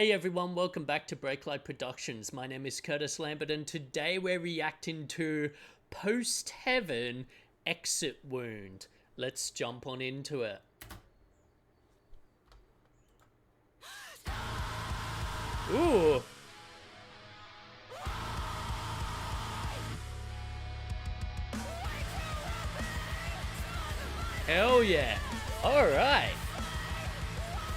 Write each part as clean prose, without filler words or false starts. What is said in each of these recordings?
Hey everyone, welcome back to Breaklight Productions. My name is Curtis Lambert and today we're reacting to Post Heaven Exit Wound. Let's jump on into it. Ooh. Hell yeah. Alright.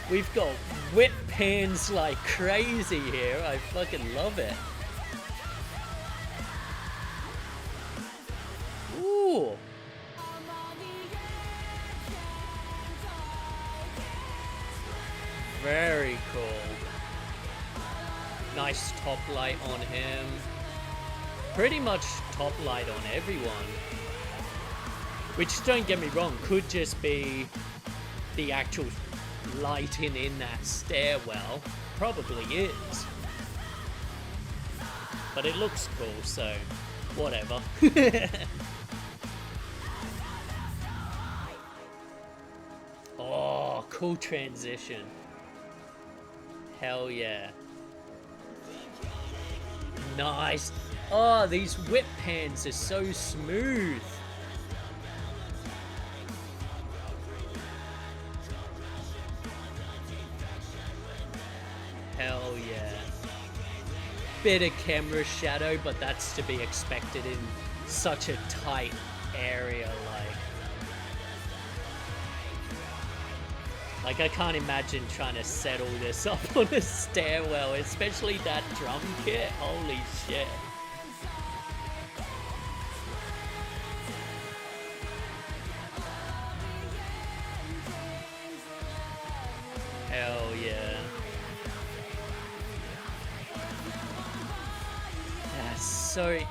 We've got whip pans like crazy here. I fucking love it. Ooh. Very cool. Nice top light on him. Pretty much top light on everyone. Which, don't get me wrong, could just be the actual lighting in that stairwell. Probably is. But it looks cool, so whatever. Oh, cool transition. Hell yeah. Nice. Oh, these whip pans are so smooth. Hell yeah. Bit of camera shadow, but that's to be expected in such a tight area. Like I can't imagine trying to set all this up on a stairwell, especially that drum kit. Holy shit. Hell yeah.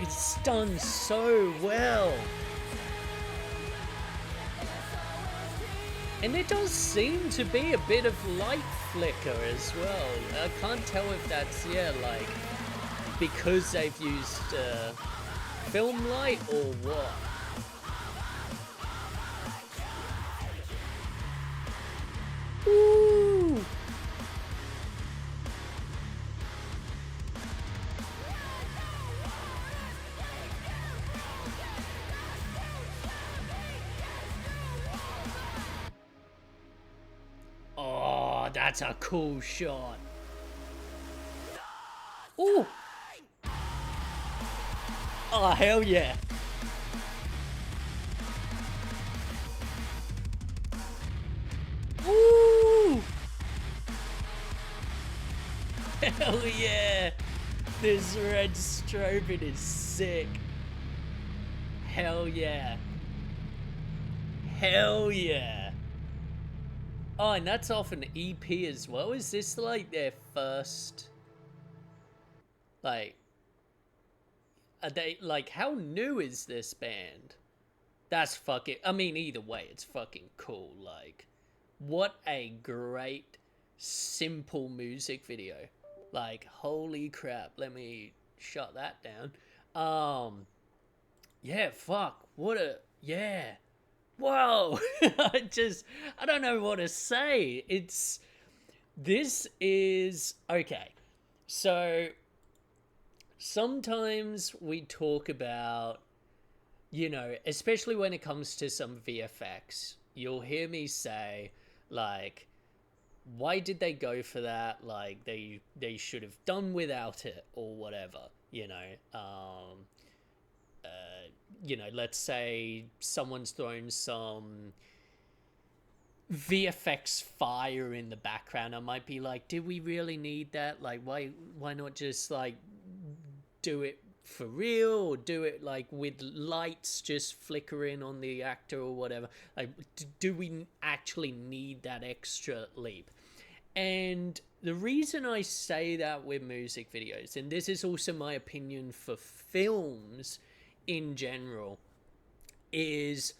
It's done so well. And it does seem to be a bit of light flicker as well. I can't tell if that's, like, because they've used film light or what. Ooh! Oh, that's a cool shot. Ooh! Oh, hell yeah. Ooh! Hell yeah! This red strobing is sick. Hell yeah. Hell yeah. Oh, and that's off an EP as well. Is this like their first, like, are they, like, how new is this band? That's fucking, I mean, either way, it's fucking cool. Like, what a great, simple music video. Like, holy crap. Let me shut that down. Yeah, fuck. What a, yeah. Whoa. I don't know what to say. This is, okay. So, sometimes we talk about, especially when it comes to some VFX, you'll hear me say, like, why did they go for that? Like, they should have done without it or whatever, let's say someone's thrown some VFX fire in the background. I might be like, did we really need that? Like, why not just, like, do it for real, or do it like with lights just flickering on the actor or whatever? Like, do we actually need that extra leap? And the reason I say that with music videos, and this is also my opinion for films in general, is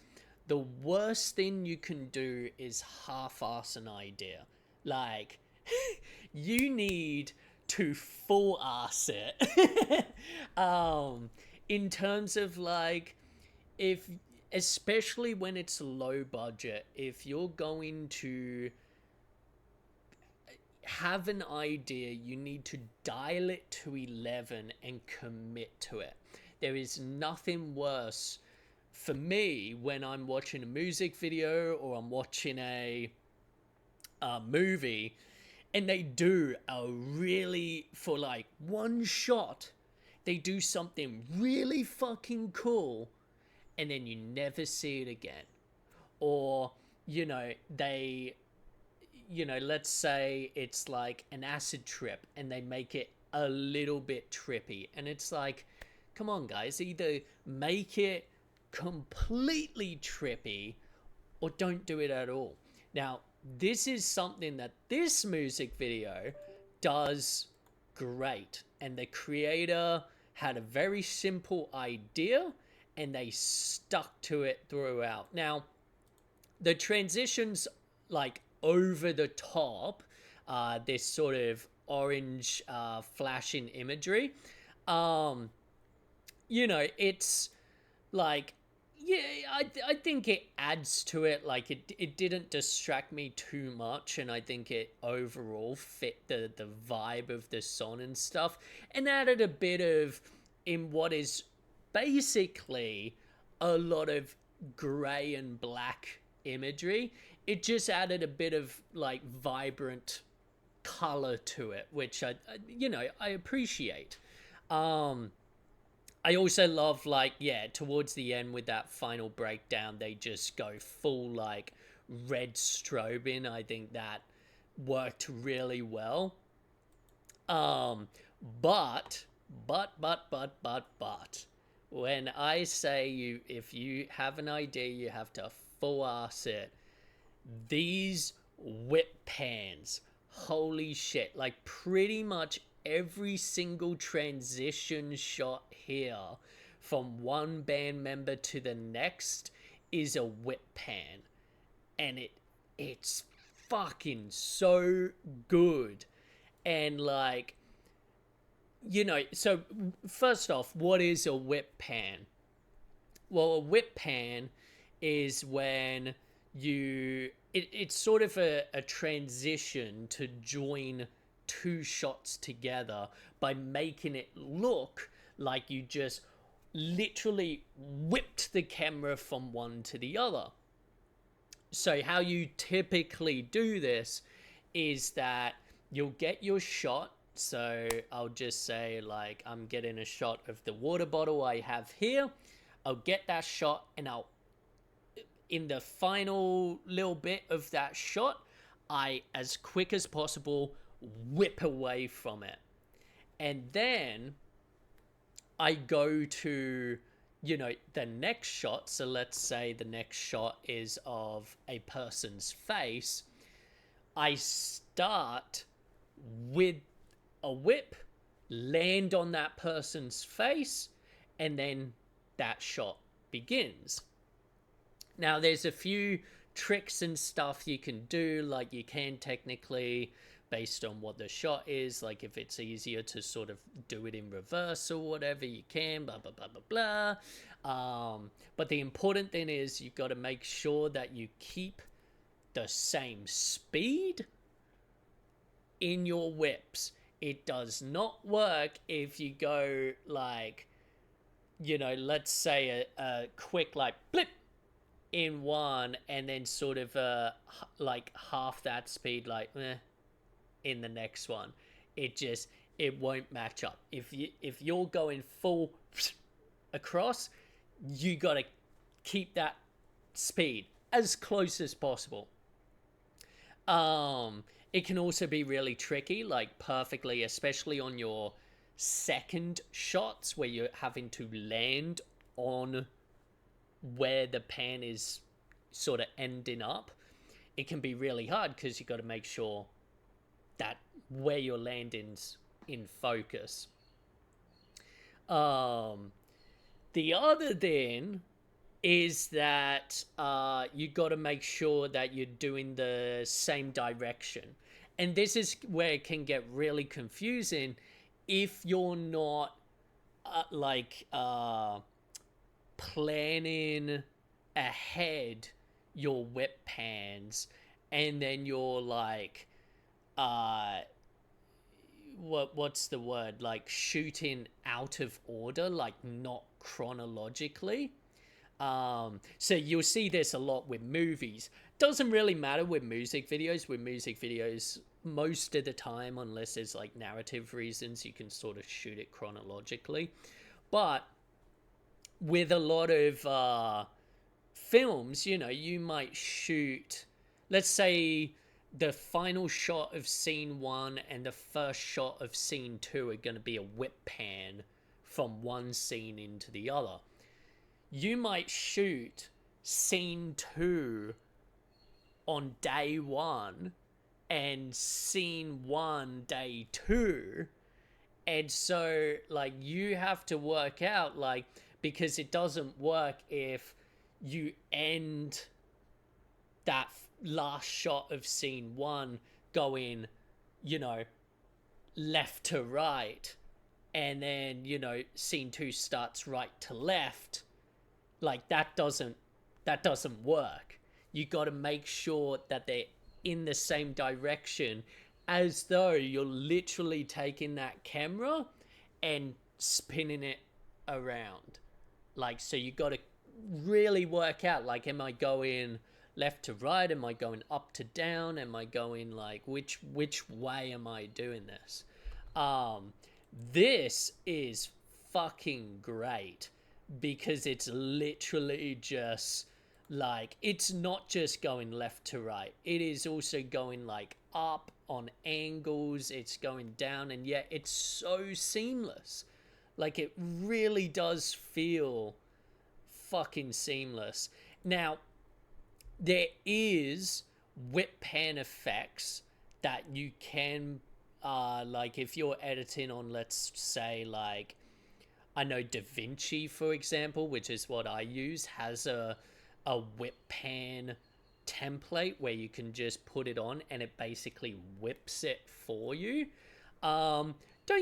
the worst thing you can do is half-ass an idea. Like, you need to full-ass it. In terms of, like, if, especially when it's low budget, if you're going to have an idea, you need to dial it to 11 and commit to it. There is nothing worse for me when I'm watching a music video or I'm watching a movie and they do a really, for like one shot, they do something really fucking cool and then you never see it again. Or, they, let's say it's like an acid trip and they make it a little bit trippy. And it's like, come on, guys, either make it completely trippy or don't do it at all. Now, this is something that this music video does great. And the creator had a very simple idea and they stuck to it throughout. Now, the transitions, like over the top, this sort of orange flashing imagery, it's like, yeah, I think it adds to it. Like it didn't distract me too much, and I think it overall fit the vibe of the song and stuff, and added a bit of, in what is basically a lot of gray and black imagery. It just added a bit of like vibrant color to it, which I appreciate. I also love, like, yeah, towards the end with that final breakdown, they just go full like red strobing. I think that worked really well. Um, but, but, when I say if you have an idea, you have to full ass it. These whip pans, holy shit! Like pretty much every single transition shot here from one band member to the next is a whip pan, and it's fucking so good. And like, so first off, what is a whip pan? Well, a whip pan is when it's sort of a transition to join two shots together by making it look like you just literally whipped the camera from one to the other. So how you typically do this is that you'll get your shot. So I'll just say, like, I'm getting a shot of the water bottle I have here. I'll get that shot, and in the final little bit of that shot, I, as quick as possible, whip away from it. And then I go to, the next shot. So let's say the next shot is of a person's face. I start with a whip, land on that person's face, and then that shot begins. Now, there's a few tricks and stuff you can do. Like, you can technically, based on what the shot is, like if it's easier to sort of do it in reverse or whatever, you can, blah, blah, blah, blah, blah. But the important thing is you've got to make sure that you keep the same speed in your whips. It does not work if you go like, let's say a quick like blip in one and then sort of like half that speed like in the next one. It won't match up. If you're going full across, you got to keep that speed as close as possible. It can also be really tricky, like perfectly, especially on your second shots where you're having to land on where the pan is sort of ending up. It can be really hard because you got to make sure that where your landing's in focus. The other thing is that you got to make sure that you're doing the same direction. And this is where it can get really confusing if you're not planning ahead your whip pans, and then you're like uh what's the word, like shooting out of order, like not chronologically. So you'll see this a lot with movies. Doesn't really matter with music videos. With music videos, most of the time, unless there's like narrative reasons, you can sort of shoot it chronologically. But with a lot of films, you know, you might shoot, let's say, the final shot of scene one and the first shot of scene two are going to be a whip pan from one scene into the other. You might shoot scene two on day one and scene one day two. And so, like, you have to work out, like, because it doesn't work if you end that last shot of scene one going, you know, left to right, and then, you know, scene two starts right to left. Like, that doesn't work. You got to make sure that they're in the same direction, as though you're literally taking that camera and spinning it around. Like, so you got to really work out, like, am I going left to right, am I going up to down, am I going, like, which way am I doing this? This is fucking great because it's literally just, like, it's not just going left to right, it is also going, like, up on angles, it's going down, and yet it's so seamless. Like, it really does feel fucking seamless. Now, there is whip pan effects that you can, like, if you're editing on, let's say, like, I know DaVinci, for example, which is what I use, has a whip pan template where you can just put it on and it basically whips it for you. Don't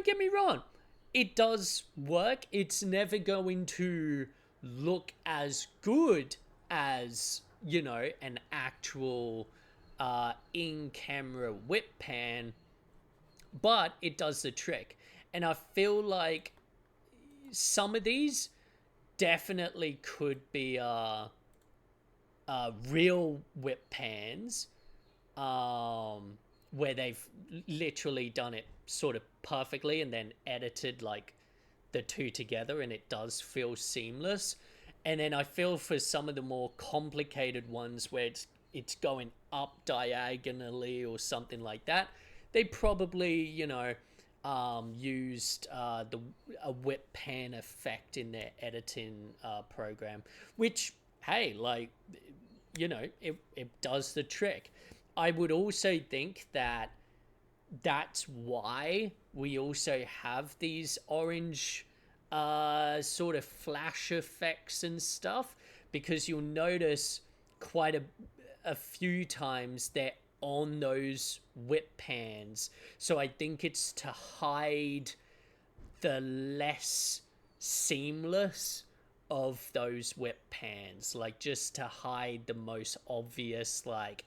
get me wrong, it does work. It's never going to look as good as, you know, an actual in-camera whip pan, but it does the trick. And I feel like some of these definitely could be real whip pans, where they've literally done it sort of perfectly and then edited, like, the two together, and it does feel seamless. And then I feel for some of the more complicated ones where it's going up diagonally or something like that, they probably, you know, used a whip pan effect in their editing program, which, hey, like, you know, it does the trick. I would also think that that's why we also have these orange sort of flash effects and stuff, because you'll notice quite a few times they're on those whip pans. So I think it's to hide the less seamless of those whip pans, like, just to hide the most obvious, like,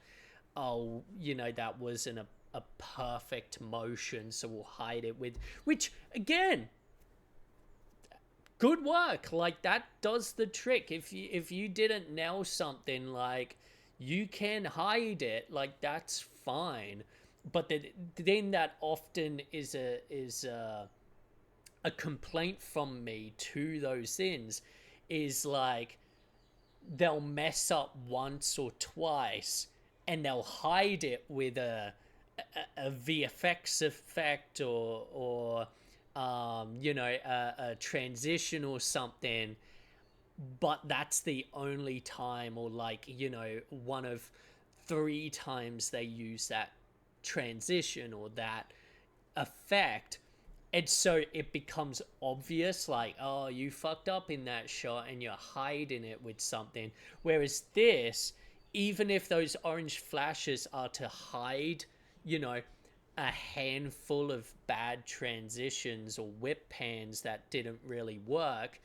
oh, you know, that wasn't a perfect motion, so we'll hide it with, which, again, good work. Like, that does the trick. If you didn't nail something, like, you can hide it, like, that's fine. But then that often is a complaint from me to those things, is like, they'll mess up once or twice and they'll hide it with a VFX effect, or you know, a transition or something, but that's the only time, or, like, you know, one of three times they use that transition or that effect. And so it becomes obvious, like, oh, you fucked up in that shot and you're hiding it with something. Whereas this, even if those orange flashes are to hide, you know, a handful of bad transitions or whip pans that didn't really work,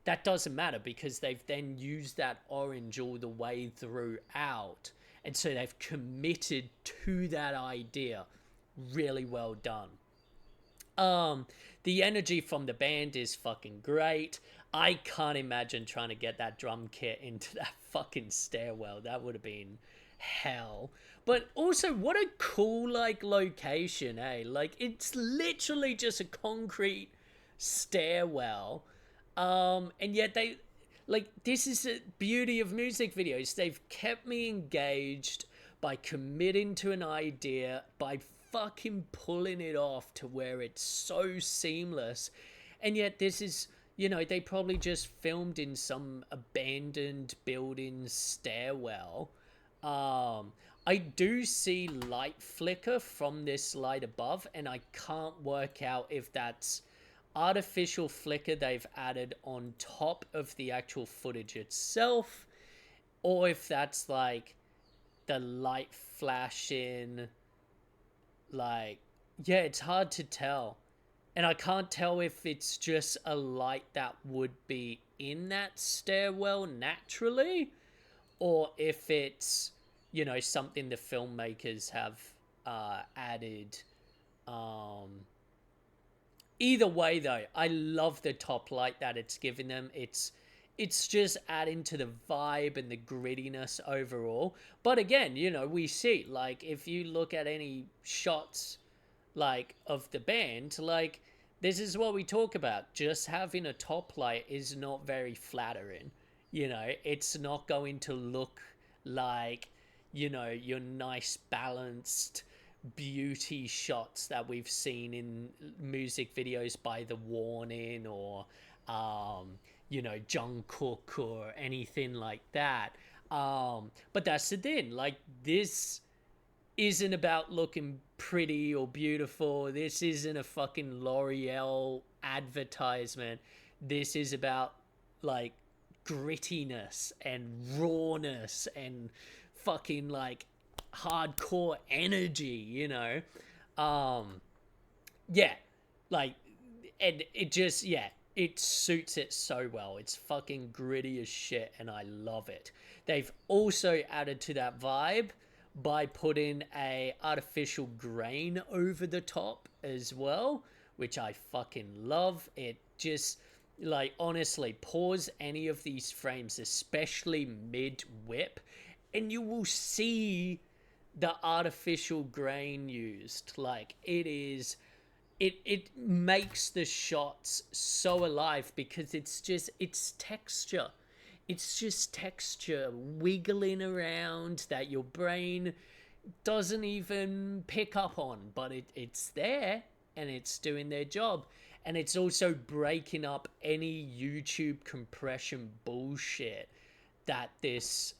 that doesn't matter, because they've then used that orange all the way throughout. And so they've committed to that idea really well done. Um, the energy from the band is fucking great. I can't imagine trying to get that drum kit into that fucking stairwell. That would have been hell. But also, what a cool like location, eh? Like it's literally just a concrete stairwell. And yet they like this is the beauty of music videos. They've kept me engaged by committing to an idea, by fucking pulling it off to where it's so seamless. And yet this is, you know, they probably just filmed in some abandoned building stairwell. I do see light flicker from this light above, and I can't work out if that's artificial flicker they've added on top of the actual footage itself, or if that's like the light flashing. Like, yeah, it's hard to tell. And I can't tell if it's just a light that would be in that stairwell naturally, or if it's, you know, something the filmmakers have added. Um, Either way, though, I love the top light that it's giving them. It's just adding to the vibe and the grittiness overall. But again, you know, we see like if you look at any shots like of the band, like this is what we talk about. Just having a top light is not very flattering. You know, it's not going to look like, you know, your nice balanced beauty shots that we've seen in music videos by The Warning or you know, Jungkook or anything like that. But that's the thing. Like this isn't about looking pretty or beautiful. This isn't a fucking L'Oreal advertisement. This is about like grittiness and rawness and fucking like hardcore energy, you know? Um yeah, like and it just yeah, it suits it so well. It's fucking gritty as shit and I love it. They've also added to that vibe by putting a artificial grain over the top as well, which I fucking love. It just like honestly pause any of these frames, especially mid whip, and you will see the artificial grain used. Like it makes the shots so alive because it's texture. It's just texture wiggling around that your brain doesn't even pick up on, but it's there and it's doing their job. And it's also breaking up any YouTube compression bullshit that this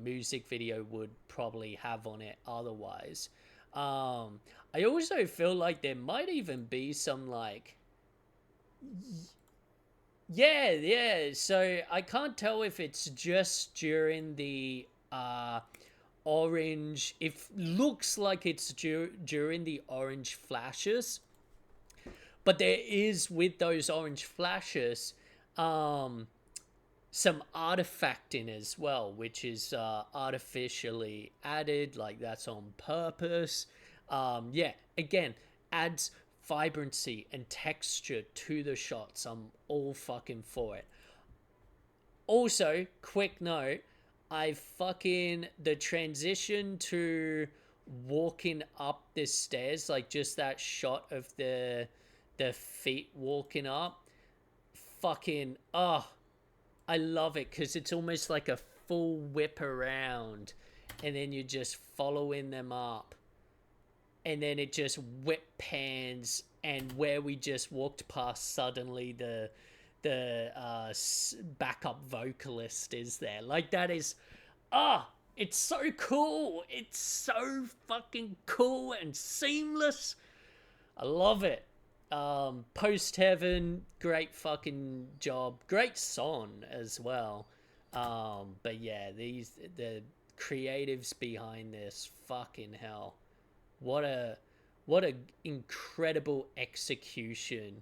music video would probably have on it otherwise. I also feel like there might even be some like yeah. So I can't tell if it's just during the orange. It looks like it's during the orange flashes, but there is with those orange flashes, some artifacting as well, which is artificially added. Like that's on purpose. Yeah, again, adds vibrancy and texture to the shots. I'm all fucking for it. Also, quick note, I fucking the transition to walking up the stairs, like just that shot of the feet walking up, fucking I love it because it's almost like a full whip around, and then you're just following them up, and then it just whip pans, and where we just walked past, suddenly the backup vocalist is there. Like that is, it's so cool. It's so fucking cool and seamless. I love it. Post Heaven, great fucking job. Great song as well. But yeah, the creatives behind this, fucking hell. What a what a incredible execution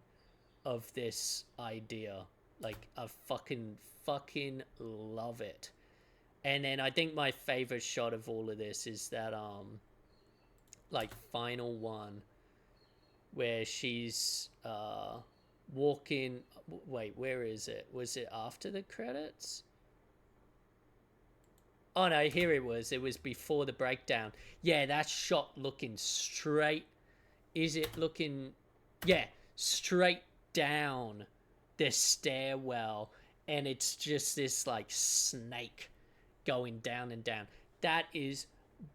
of this idea. Like I fucking love it. And then I think my favorite shot of all of this is that like final one where she's walking. Wait, where is it? Was it after the credits? Oh no, here it was. It was before the breakdown. Yeah, that shot looking straight. Is it looking? Yeah, straight down the stairwell, and it's just this like snake going down and down. That is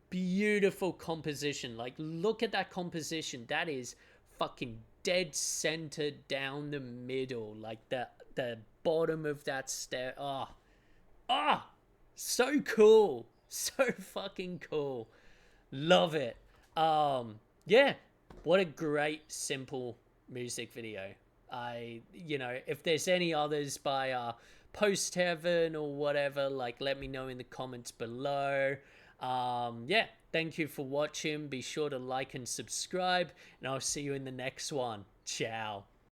beautiful composition. Like, look at that composition. That is fucking dead center down the middle. Like the bottom of that stair. Ah, so cool. So fucking cool. Love it. Yeah, what a great simple music video. If there's any others by Post Heaven or whatever, like, let me know in the comments below. Yeah, thank you for watching. Be sure to like and subscribe, and I'll see you in the next one. Ciao.